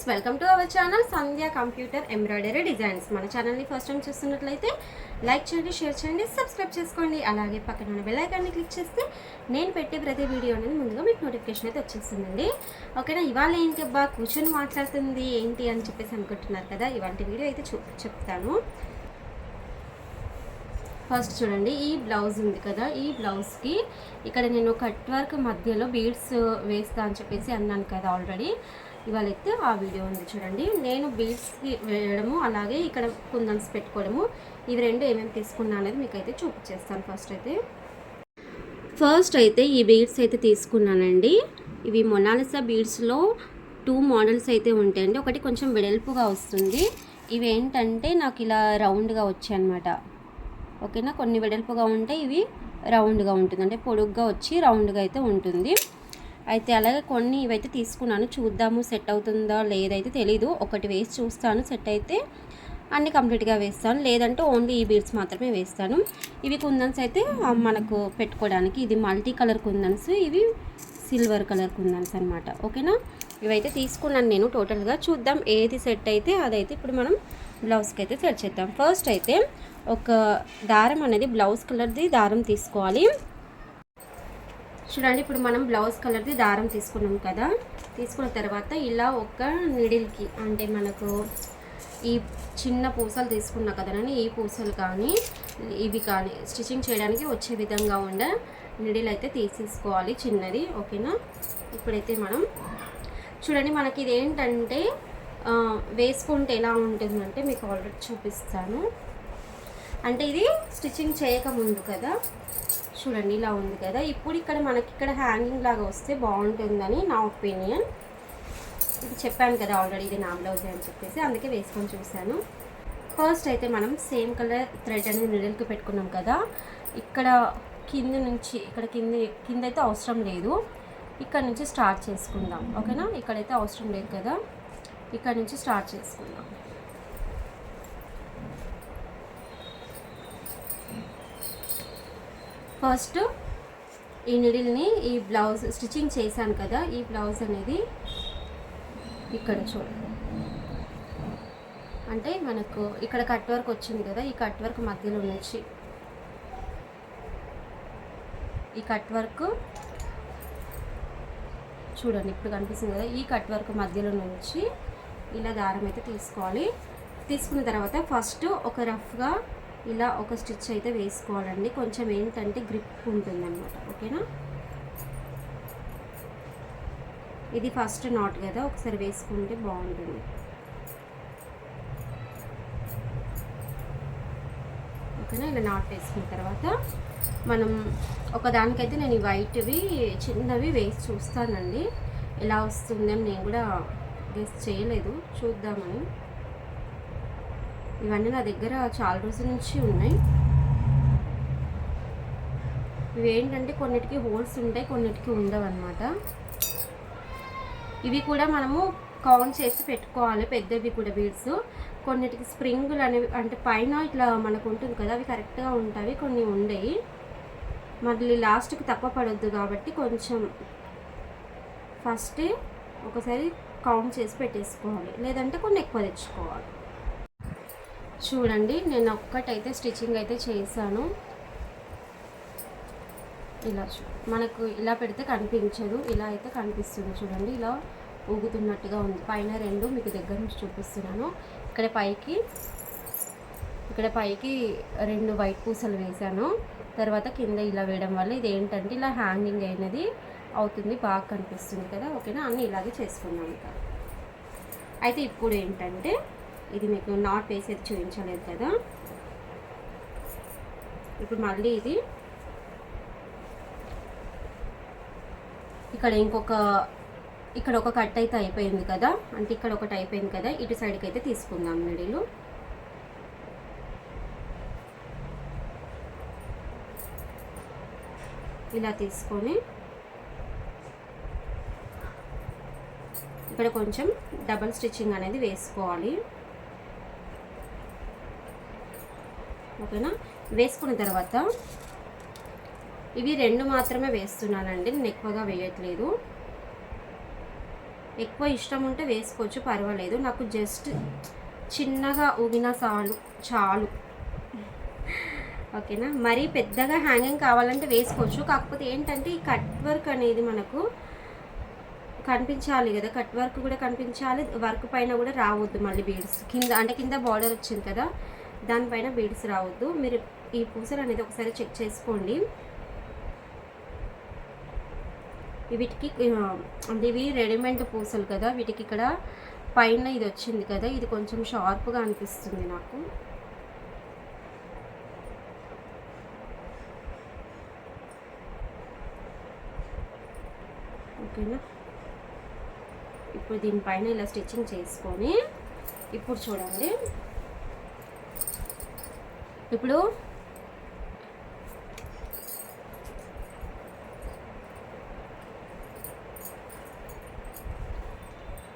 Welcome to our channel Sandhya computer embroidery designs. మన ఛానల్ని first time చూస్తున్నట్లయితే like చేయండి, షేర్ చేయండి, సబ్స్క్రైబ్ చేసుకోండి. అలాగే పక్కన ఉన్న బెల్ ఐకాన్ని క్లిక్ చేస్తే నేను పెట్టే ప్రతి వీడియో అనేది ముందుగా మీకు నోటిఫికేషన్ అయితే వచ్చేస్తుందండి. ఓకేనా, ఇవాళ ఏంటి అబ్బా కూర్చొని మాట్లాడుతుంది ఏంటి అని చెప్పేసి అనుకుంటున్నారు కదా. ఇవాళ వీడియో అయితే చెప్తాను. ఫస్ట్ చూడండి, ఈ బ్లౌజ్ ఉంది కదా, ఈ బ్లౌజ్కి ఇక్కడ నేను కట్ వర్క్ మధ్యలో బీడ్స్ వేస్తా అని చెప్పేసి అన్నాను కదా ఆల్రెడీ. ఇవాళ అయితే ఆ వీడియో ఉంది చూడండి. నేను బీడ్స్కి వేయడము, అలాగే ఇక్కడ కుందన్స్ పెట్టుకోవడము, ఇవి రెండు ఏమేమి తీసుకున్నా అనేది మీకు అయితే చూపించేస్తాను. ఫస్ట్ అయితే ఈ బీడ్స్ అయితే తీసుకున్నానండి. ఇవి మొనాలిసా బీడ్స్లో 2 మోడల్స్ అయితే ఉంటాయండి. ఒకటి కొంచెం వెడల్పుగా వస్తుంది, ఇవి ఏంటంటే నాకు ఇలా రౌండ్గా వచ్చాయి అనమాట. ఓకేనా, కొన్ని వెడల్పుగా ఉంటాయి, ఇవి రౌండ్గా ఉంటుంది, అంటే పొడుగ్గా వచ్చి రౌండ్గా అయితే ఉంటుంది. అయితే అలాగే కొన్ని ఇవైతే తీసుకున్నాను, చూద్దాము సెట్ అవుతుందా లేదైతే తెలీదు. ఒకటి వేసి చూస్తాను, సెట్ అయితే అన్నీ కంప్లీట్గా వేస్తాను, లేదంటే ఓన్లీ ఈ బీడ్స్ మాత్రమే వేస్తాను. ఇవి కుందన్స్ అయితే మనకు పెట్టుకోవడానికి, ఇది మల్టీ కలర్ కుందన్స్, ఇవి సిల్వర్ కలర్ కుందన్స్ అనమాట. ఓకేనా, ఇవైతే తీసుకున్నాను నేను టోటల్గా. చూద్దాం ఏది సెట్ అయితే అదైతే ఇప్పుడు మనం బ్లౌజ్కి అయితే సెట్ చేద్దాం. ఫస్ట్ అయితే ఒక దారం అనేది బ్లౌజ్ కలర్ది దారం తీసుకోవాలి. చూడండి, ఇప్పుడు మనం బ్లౌజ్ కలర్ది దారం తీసుకున్నాం కదా. తీసుకున్న తర్వాత ఇలా ఒక నిడిల్కి, అంటే మనకు ఈ చిన్న పూసలు తీసుకున్నా కదా నేను, ఈ పూసలు కానీ ఇవి కానీ స్టిచ్చింగ్ చేయడానికి వచ్చే విధంగా ఉండే నిడిల్ అయితే తీసేసుకోవాలి చిన్నది. ఓకేనా, ఇప్పుడైతే మనం చూడండి, మనకి ఇది ఏంటంటే వేసుకుంటే ఎలా ఉంటుందంటే మీకు ఆల్రెడీ చూపిస్తాను. అంటే ఇది స్టిచ్చింగ్ చేయకముందు కదా, చూడండి ఇలా ఉంది కదా. ఇప్పుడు ఇక్కడ మనకి ఇక్కడ హ్యాంగింగ్ లాగా వస్తే బాగుంటుందని నా ఒపీనియన్. ఇది చెప్పాను కదా ఆల్రెడీ, ఇది నా బ్లౌజ్ అని చెప్పేసి, అందుకే వేసుకొని చూశాను. ఫస్ట్ అయితే మనం సేమ్ కలర్ థ్రెడ్ అనేది నిడిల్కి పెట్టుకున్నాం కదా. ఇక్కడ కింద నుంచి ఇక్కడ కింద అయితే అవసరం లేదు, ఇక్కడ నుంచి స్టార్ట్ చేసుకుందాం. ఓకేనా, ఇక్కడైతే అవసరం లేదు కదా, ఇక్కడ నుంచి స్టార్ట్ చేసుకుందాం. ఫస్ట్ ఈ నిడిల్ని ఈ బ్లౌజ్ స్టిచ్చింగ్ చేశాను కదా, ఈ బ్లౌజ్ అనేది ఇక్కడ చూడండి, అంటే మనకు ఇక్కడ కట్ వర్క్ వచ్చింది కదా, ఈ కట్ వర్క్ మధ్యలో నుంచి ఈ కట్ వర్క్ చూడండి ఇప్పుడు కనిపిస్తుంది కదా, ఈ కట్ వర్క్ మధ్యలో నుంచి ఇలా దారం అయితే తీసుకోవాలి. తీసుకున్న తర్వాత ఫస్ట్ ఒక రఫ్గా ఇలా ఒక స్టిచ్ అయితే వేసుకోవాలండి. కొంచెం ఏంటంటే గ్రిప్ ఉంటుందన్నమాట. ఓకేనా, ఇది ఫస్ట్ నాట్ కదా, ఒకసారి వేసుకుంటే బాగుంటుంది. ఓకేనా, ఇలా నాట్ వేసుకున్న తర్వాత మనం ఒకదానికైతే నేను ఈ వైట్వి చిన్నవి వేసి చూస్తానండి, ఎలా వస్తుందని. నేను కూడా గెస్ చేయలేదు, చూద్దామని. ఇవన్నీ నా దగ్గర చాలా రోజుల నుంచి ఉన్నాయి. ఇవి ఏంటంటే కొన్నిటికి హోల్స్ ఉంటాయి, కొన్నిటికి ఉండవు అన్నమాట. ఇవి కూడా మనము కౌంట్ చేసి పెట్టుకోవాలి, పెద్దవి కూడా బీడ్స్. కొన్నిటికి స్ప్రింగులు అనేవి, అంటే పైన ఇట్లా మనకు ఉంటుంది కదా, అవి కరెక్ట్గా ఉంటాయి, కొన్ని ఉండయి. మళ్ళీ లాస్ట్కి తప్ప పడొద్దు కాబట్టి కొంచెం ఫస్టే ఒకసారి కౌంట్ చేసి పెట్టేసుకోవాలి, లేదంటే కొన్ని ఎక్కువ తెచ్చుకోవాలి. చూడండి, నేను ఒక్కటైతే స్టిచ్చింగ్ అయితే చేశాను. ఇలా మనకు ఇలా పెడితే కనిపించదు, ఇలా అయితే కనిపిస్తుంది. చూడండి, ఇలా ఊగుతున్నట్టుగా ఉంది. పైన రెండు మీకు దగ్గర నుంచి చూపిస్తున్నాను. ఇక్కడ పైకి 2 వైట్ పూసలు వేసాను. తర్వాత కింద ఇలా వేయడం వల్ల ఇది ఏంటంటే ఇలా హ్యాంగింగ్ అయినది అవుతుంది, బాగా కనిపిస్తుంది కదా. ఓకేనా, అన్నీ ఇలాగే చేసుకున్నాం. ఇక అయితే ఇప్పుడు ఏంటంటే ఇది మీకు నాట్ వేసేది చూపించలేదు కదా, ఇప్పుడు మళ్ళీ ఇది ఇక్కడ ఒక కట్ అయితే అయిపోయింది కదా, అంటే ఇక్కడ ఒకటి అయిపోయింది కదా, ఇటు సైడ్కి అయితే తీసుకుందాం మిడిల్. ఇలా తీసుకొని ఇక్కడ కొంచెం డబల్ స్టిచ్చింగ్ అనేది వేసుకోవాలి. ఓకేనా, వేసుకున్న తర్వాత ఇవి 2 మాత్రమే వేస్తున్నానండి, నేను ఎక్కువగా వేయట్లేదు. ఎక్కువ ఇష్టం ఉంటే వేసుకోవచ్చు, పర్వాలేదు. నాకు జస్ట్ చిన్నగా ఊగిన చాలు. ఓకేనా. మరీ పెద్దగా హ్యాంగింగ్ కావాలంటే వేసుకోవచ్చు. కాకపోతే ఏంటంటే ఈ కట్ వర్క్ అనేది మనకు కనిపించాలి కదా, కట్ వర్క్ కూడా కనిపించాలి. వర్క్ పైన కూడా రావద్దు మళ్ళీ బీడ్స్ కింద, అంటే కింద బార్డర్ వచ్చింది కదా దానిపైన బీడ్స్ రావద్దు. మీరు ఈ పూసలు అనేది ఒకసారి చెక్ చేసుకోండి. వీటికి అంటే ఇవి రెడీమేడ్ పూసలు కదా, వీటికి ఇక్కడ పైన ఇది వచ్చింది కదా, ఇది కొంచెం షార్ప్గా అనిపిస్తుంది నాకు. ఓకేనా. ఇప్పుడు దీనిపైన ఇలా స్టిచ్చింగ్ చేసుకొని ఇప్పుడు చూడండి, ఇప్పుడు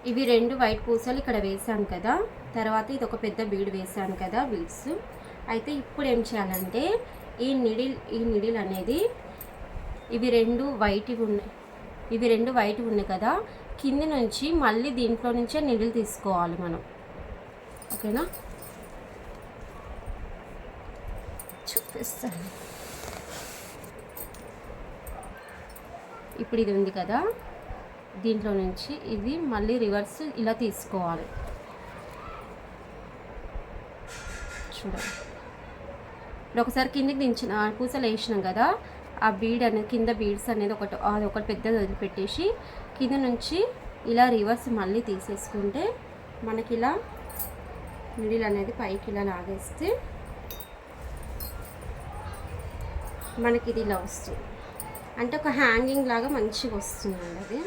ఇవి 2 వైట్ పూసలు ఇక్కడ వేసాను కదా, తర్వాత ఇది ఒక పెద్ద బీడ్ వేసాను కదా బీడ్స్. అయితే ఇప్పుడు ఏం చేయాలంటే ఈ నిడిల్ అనేది ఇవి 2 వైట్ ఉన్నాయి కదా, కింది నుంచి మళ్ళీ దీంట్లో నుంచే నిడిల్ తీసుకోవాలి మనం. ఓకేనా, చూపిస్తాను. ఇప్పుడు ఇది ఉంది కదా, దీంట్లో నుంచి ఇది మళ్ళీ రివర్స్ ఇలా తీసుకోవాలి. చూడండి, ఇప్పుడు ఒకసారి కిందికి దించిన పూసలు వేసినాం కదా, ఆ బీడ్ అనేది కింద బీడ్స్ అనేది ఒకటి పెద్దది వదిలిపెట్టేసి కింద నుంచి ఇలా రివర్స్ మళ్ళీ తీసేసుకుంటే మనకి ఇలా మిడిల్ అనేది పైకి ఇలా లాగేస్తే మనకి ఇది ఇలా వస్తుంది. అంటే ఒక హ్యాంగింగ్ లాగా మంచిగా వస్తుందండి అది.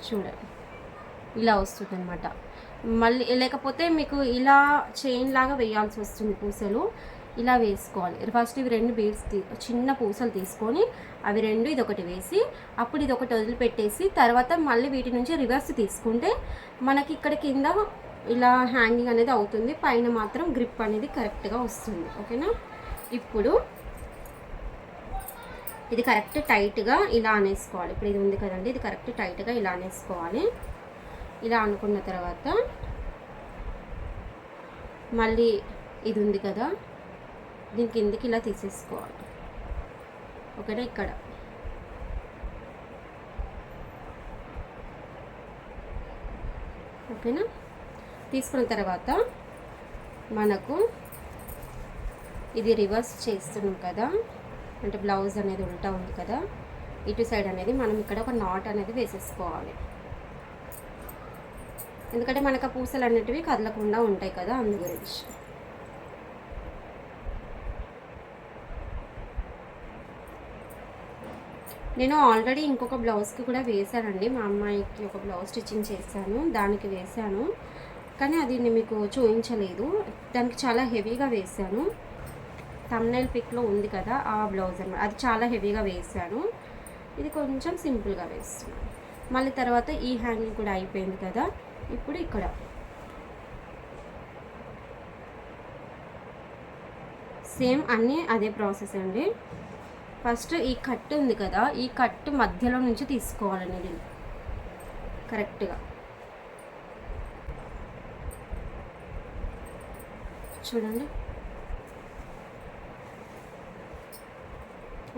చూడండి, ఇలా వస్తుంది అనమాట. మళ్ళీ లేకపోతే మీకు ఇలా చైన్ లాగా వేయాల్సి వస్తుంది పూసలు. ఇలా వేసుకోవాలి. ఫస్ట్ ఇవి 2 బీడ్స్ చిన్న పూసలు తీసుకొని అవి 2 ఇదొకటి వేసి అప్పుడు ఇదొకటి వదిలిపెట్టేసి తర్వాత మళ్ళీ వీటి నుంచి రివర్స్ తీసుకుంటే మనకి ఇక్కడ కింద ఇలా హ్యాంగింగ్ అనేది అవుతుంది, పైన మాత్రం గ్రిప్ అనేది కరెక్ట్గా వస్తుంది. ఓకేనా. ఇప్పుడు ఇది కరెక్ట్ టైట్గా ఇలా అనేసుకోవాలి. ఇప్పుడు ఇది ఉంది కదండి, ఇది కరెక్ట్ టైట్గా ఇలా అనేసుకోవాలి. ఇలా అనుకున్న తర్వాత మళ్ళీ ఇది ఉంది కదా, దీని కిందికి ఇలా తీసేసుకోవాలి. ఓకేనా. ఇక్కడ ఓకేనా. తీసుకున్న తర్వాత మనకు ఇది రివర్స్ చేస్తున్నాం కదా, అంటే బ్లౌజ్ అనేది ఉల్టా ఉంది కదా, ఇటు సైడ్ అనేది మనం ఇక్కడ ఒక నాట్ అనేది వేసేసుకోవాలి. ఎందుకంటే మనకు ఆ పూసలు అనేటివి కదలకుండా ఉంటాయి కదా, అందు గురించి. నేను ఆల్రెడీ ఇంకొక బ్లౌజ్కి కూడా వేశానండి, మా అమ్మాయికి ఒక బ్లౌజ్ స్టిచ్చింగ్ చేశాను, దానికి వేశాను. కానీ అది మీకు చూపించలేదు, దానికి చాలా హెవీగా వేశాను. థంబ్నెయిల్ పిక్లో ఉంది కదా ఆ బ్లౌజ్ అన్నమాట, అది చాలా హెవీగా వేశాను. ఇది కొంచెం సింపుల్గా వేస్తున్నాను. మళ్ళీ తర్వాత ఈ హ్యాంగింగ్ కూడా అయిపోయింది కదా, ఇప్పుడు ఇక్కడ సేమ్ అన్నీ అదే ప్రాసెస్ అండి. ఫస్ట్ ఈ కట్ ఉంది కదా, ఈ కట్ మధ్యలో నుంచి తీసుకోవాలండి ఇది కరెక్ట్గా. చూడండి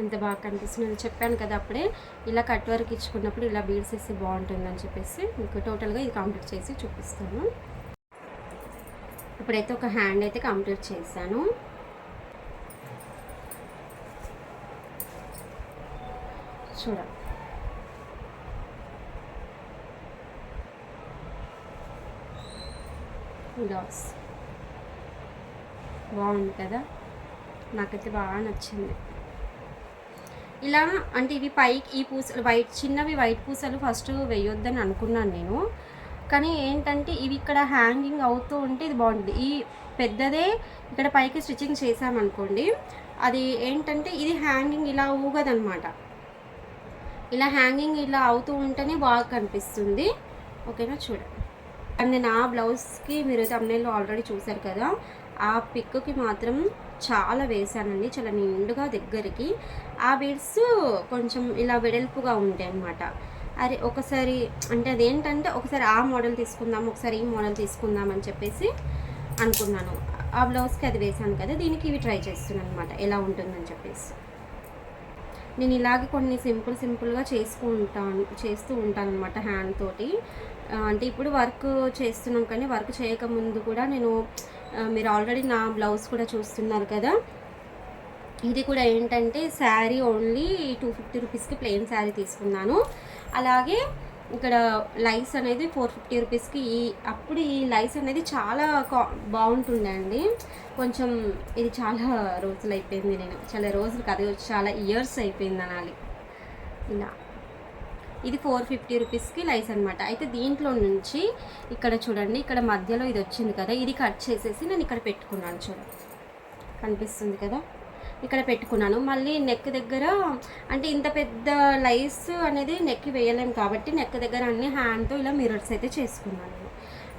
ఎంత బాగా కనిపిస్తుంది. చెప్పాను కదా అప్పుడే, ఇలా కట్ వర్క్ ఇచ్చుకున్నప్పుడు ఇలా బీడ్స్ వేసి బాగుంటుందని చెప్పేసి మీకు టోటల్గా ఇది కంప్లీట్ చేసి చూపిస్తాను. ఇప్పుడైతే ఒక హ్యాండ్ అయితే కంప్లీట్ చేశాను. చూడండి, బ్లౌజ్ బాగుంది కదా, నాకైతే బాగా నచ్చింది. ఇలా అంటే ఇవి పైకి ఈ పూసలు చిన్నవి వైట్ పూసలు ఫస్ట్ వేయొద్దని అనుకున్నాను నేను, కానీ ఏంటంటే ఇవి ఇక్కడ హ్యాంగింగ్ అవుతూ ఉంటే ఇది బాగుంటుంది. ఈ పెద్దదే ఇక్కడ పైకి స్టిచ్చింగ్ చేసామనుకోండి, అది ఏంటంటే ఇది హ్యాంగింగ్ ఇలా ఊగదనమాట, ఇలా హ్యాంగింగ్ ఇలా అవుతూ ఉంటేనే బాగా కనిపిస్తుంది. ఓకేనా. చూడండి, అండ్ నా బ్లౌజ్కి మీరు థంబ్నెయిల్లో ఆల్రెడీ చూసారు కదా, ఆ పిక్కి మాత్రం చాలా వేసానండి, చాలా నిండుగా దగ్గరికి. ఆ బీడ్స్ కొంచెం ఇలా వెడల్పుగా ఉంటాయి అన్నమాట. అరే ఒకసారి అంటే అదేంటంటే ఒకసారి ఆ మోడల్ తీసుకుందాం, ఒకసారి ఈ మోడల్ తీసుకుందాం అని చెప్పేసి అనుకున్నాను. ఆ బ్లౌజ్కి అది వేసాను కదా, దీనికి ఇవి ట్రై చేస్తున్నాను అనమాట ఎలా ఉంటుందని చెప్పేసి. నేను ఇలాగే కొన్ని సింపుల్గా చేస్తూ ఉంటాను అనమాట హ్యాండ్ తోటి. అంటే ఇప్పుడు వర్క్ చేస్తున్నాం, కానీ వర్క్ చేయకముందు కూడా నేను మీరు ఆల్రెడీ నా బ్లౌజ్ కూడా చూస్తున్నారు కదా, ఇది కూడా ఏంటంటే శారీ ఓన్లీ 250 రూపీస్కి ప్లెయిన్ శారీ తీసుకున్నాను. అలాగే ఇక్కడ లైస్ అనేది 450 రూపీస్కి. అప్పుడు ఈ లైస్ అనేది చాలా బాగుంటుండే అండి. కొంచెం ఇది చాలా రోజులు అయిపోయింది, నేను చాలా రోజులు కాదు చాలా ఇయర్స్ అయిపోయింది అనాలి. ఇలా ఇది 450 రూపీస్కి లైస్ అనమాట. అయితే దీంట్లో నుంచి ఇక్కడ చూడండి, ఇక్కడ మధ్యలో ఇది వచ్చింది కదా, ఇది కట్ చేసేసి నేను ఇక్కడ పెట్టుకున్నాను. చూడండి కనిపిస్తుంది కదా, ఇక్కడ పెట్టుకున్నాను. మళ్ళీ నెక్ దగ్గర అంటే ఇంత పెద్ద లైస్ అనేది నెక్ వేయలేము కాబట్టి నెక్ దగ్గర అన్ని హ్యాండ్తో ఇలా మిర్రర్స్ అయితే చేసుకున్నాను.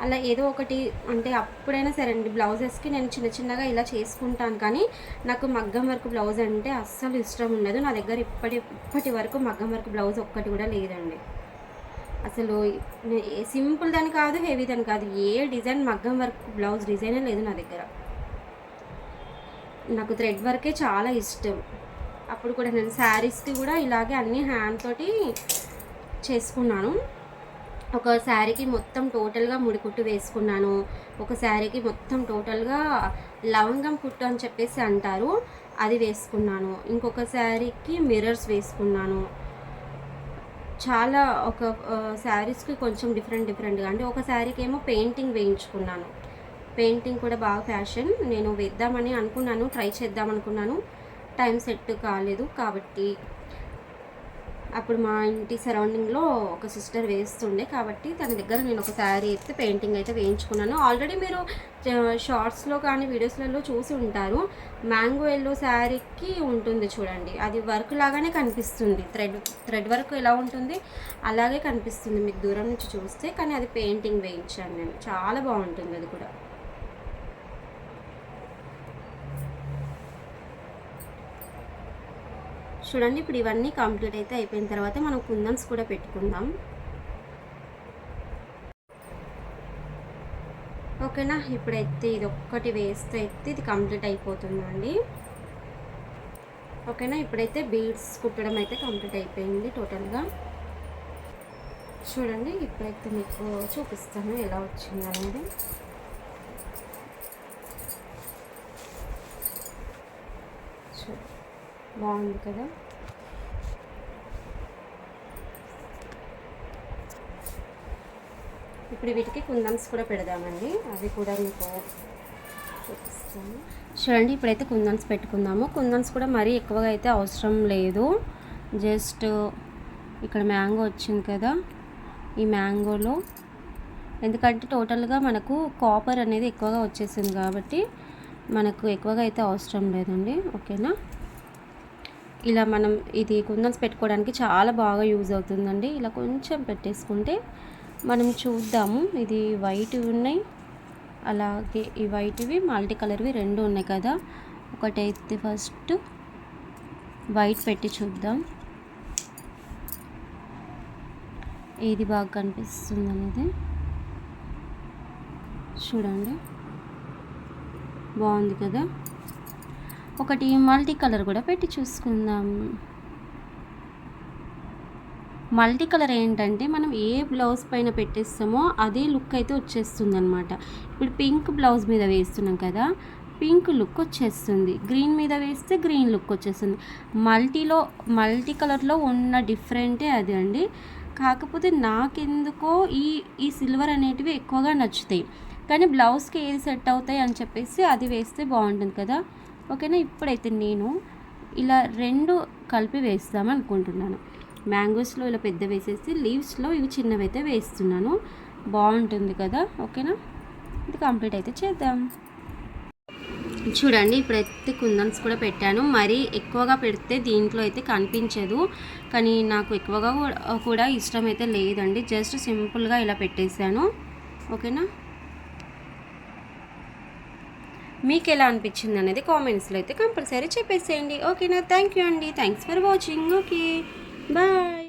అలా ఏదో ఒకటి అంటే అప్పుడైనా సరే అండి, బ్లౌజెస్కి నేను చిన్నగా ఇలా చేసుకుంటాను. కానీ నాకు మగ్గం వర్క్ బ్లౌజ్ అంటే అస్సలు ఇష్టం ఉండదు. నా దగ్గర ఇప్పటి వరకు మగ్గం వర్క్ బ్లౌజ్ ఒక్కటి కూడా లేదండి. అసలు సింపుల్ దాని కాదు, హెవీ దాని కాదు, ఏ డిజైన్ మగ్గం వర్క్ బ్లౌజ్ డిజైనే లేదు నా దగ్గర. నాకు థ్రెడ్ వర్కే చాలా ఇష్టం. అప్పుడు కూడా నేను శారీస్కి కూడా ఇలాగే అన్ని హ్యాండ్ తోటి చేసుకున్నాను. ఒక శారీకి మొత్తం టోటల్గా ముడి కుట్టు వేసుకున్నాను. ఒక శారీకి మొత్తం టోటల్గా లవంగం కుట్టు అని చెప్పేసి అంటారు, అది వేసుకున్నాను. ఇంకొక శారీకి మిర్రర్స్ వేసుకున్నాను. చాలా ఒక శారీస్కి కొంచెం డిఫరెంట్గా అంటే ఒక శారీకి ఏమో పెయింటింగ్ వేయించుకున్నాను. పెయింటింగ్ కూడా బాగా ఫ్యాషన్, నేను వేద్దామని అనుకున్నాను, ట్రై చేద్దాం అనుకున్నాను, టైం సెట్ కాలేదు. కాబట్టి అప్పుడు మా ఇంటి సరౌండింగ్లో ఒక సిస్టర్ వేస్తుండే కాబట్టి తన దగ్గర నేను ఒక శారీ అయితే పెయింటింగ్ అయితే వేయించుకున్నాను. ఆల్రెడీ మీరు షార్ట్స్లో కానీ వీడియోస్లలో చూసి ఉంటారు. మ్యాంగో ఎల్లో శారీకి ఉంటుంది చూడండి, అది వర్క్ లాగానే కనిపిస్తుంది. థ్రెడ్ వర్క్ ఎలా ఉంటుంది అలాగే కనిపిస్తుంది మీకు దూరం నుంచి చూస్తే, కానీ అది పెయింటింగ్ వేయించాను నేను. చాలా బాగుంటుంది అది కూడా. చూడండి ఇప్పుడు ఇవన్నీ కంప్లీట్ అయితే అయిపోయిన తర్వాత మనం కుందన్స్ కూడా పెట్టుకుందాం. ఓకేనా, ఇప్పుడైతే ఇది ఒక్కటి వేస్తే అయితే ఇది కంప్లీట్ అయిపోతుందండి. ఓకేనా, ఇప్పుడైతే బీడ్స్ కుట్టడం అయితే కంప్లీట్ అయిపోయింది టోటల్గా. చూడండి ఇప్పుడైతే మీకు చూపిస్తాను ఎలా వచ్చింది అనేది. బాగుంది కదా. ఇప్పుడు వీటికి కుందన్స్ కూడా పెడదామండి, అవి కూడా మీకు చూపిస్తాను. చూడండి ఇప్పుడైతే కుందన్స్ పెట్టుకుందాము. కుందన్స్ కూడా మరీ ఎక్కువగా అయితే అవసరం లేదు. జస్ట్ ఇక్కడ మ్యాంగో వచ్చింది కదా, ఈ మ్యాంగోలో ఎందుకంటే టోటల్గా మనకు కాపర్ అనేది ఎక్కువగా వచ్చేసింది కాబట్టి మనకు ఎక్కువగా అయితే అవసరం లేదండి. ఓకేనా, ఇలా మనం ఇది కుందన్స్ పెట్టుకోవడానికి చాలా బాగా యూజ్ అవుతుందండి. ఇలా కొంచెం పెట్టేసుకుంటే మనం చూద్దాము. ఇది వైట్ ఉన్నాయి, అలాగే ఈ వైట్వి మల్టీ కలర్వి రెండు ఉన్నాయి కదా. ఒకటైతే ఫస్ట్ వైట్ పెట్టి చూద్దాం, ఏది బాగా కనిపిస్తుంది అనేది. చూడండి బాగుంది కదా. ఒకటి మల్టీ కలర్ కూడా పెట్టి చూసుకుందాం. మల్టీ కలర్ ఏంటంటే మనం ఏ బ్లౌజ్ పైన పెట్టేస్తామో అదే లుక్ అయితే వచ్చేస్తుంది అనమాట. ఇప్పుడు పింక్ బ్లౌజ్ మీద వేస్తున్నాం కదా, పింక్ లుక్ వచ్చేస్తుంది. గ్రీన్ మీద వేస్తే గ్రీన్ లుక్ వచ్చేస్తుంది. మల్టీ కలర్లో ఉన్న డిఫరెంటే అది అండి. కాకపోతే నాకెందుకో ఈ సిల్వర్ అనేటివి ఎక్కువగా నచ్చుతాయి, కానీ బ్లౌజ్కి ఏది సెట్ అవుతాయి అని చెప్పేసి అది వేస్తే బాగుంటుంది కదా. ఓకేనా, ఇప్పుడైతే నేను ఇలా రెండు కలిపి వేస్తాము అనుకుంటున్నాను. మ్యాంగోస్లో ఇలా పెద్ద వేసేసి లీవ్స్లో ఇవి చిన్నవి అయితే వేస్తున్నాను, బాగుంటుంది కదా. ఓకేనా, ఇది కంప్లీట్ అయితే చేద్దాం. చూడండి ఇప్పుడైతే కుందన్స్ కూడా పెట్టాను. మరీ ఎక్కువగా పెడితే దీంట్లో అయితే కనిపించదు, కానీ నాకు ఎక్కువగా కూడా ఇష్టం అయితే లేదండి. జస్ట్ సింపుల్గా ఇలా పెట్టేశాను. ఓకేనా, మీకు ఎలా అనిపించింది అనేది కామెంట్స్లో అయితే కంపల్సరీ చెప్పేసేయండి. ఓకేనా? థ్యాంక్ యూ అండి. Thanks for watching. Okay, bye.